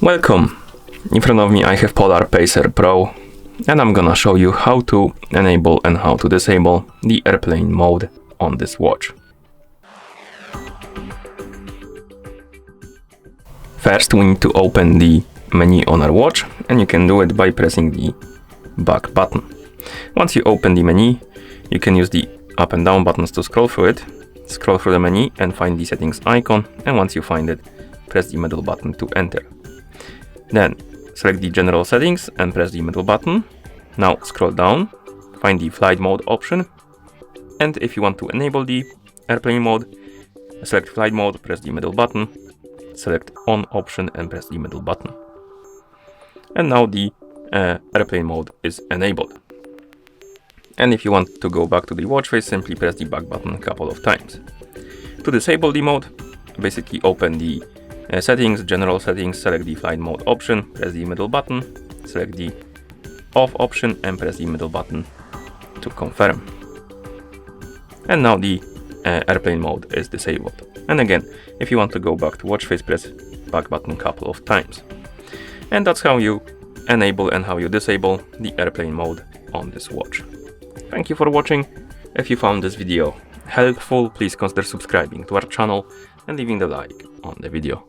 Welcome! In front of me I have Polar Pacer Pro, and I'm gonna show you how to enable and how to disable the airplane mode on this watch. First we need to open the menu on our watch, and you can do it by pressing the back button. Once you open the menu, you can use the up and down buttons to scroll through it. Scroll through the menu and find the settings icon, and once you find it, press the middle button to enter. Then select the general settings and press the middle button. Now scroll down, find the flight mode option, and if you want to enable the airplane mode, select flight mode, press the middle button, select on option and press the middle button. And now the airplane mode is enabled. And if you want to go back to the watch face, simply press the back button a couple of times. To disable the mode, basically open the settings, general settings, select the flight mode option, press the middle button, select the off option and press the middle button to confirm. And now the airplane mode is disabled. And again, if you want to go back to watch face, press back button a couple of times. And that's how you enable and how you disable the airplane mode on this watch. Thank you for watching. If you found this video helpful, please consider subscribing to our channel and leaving the like on the video.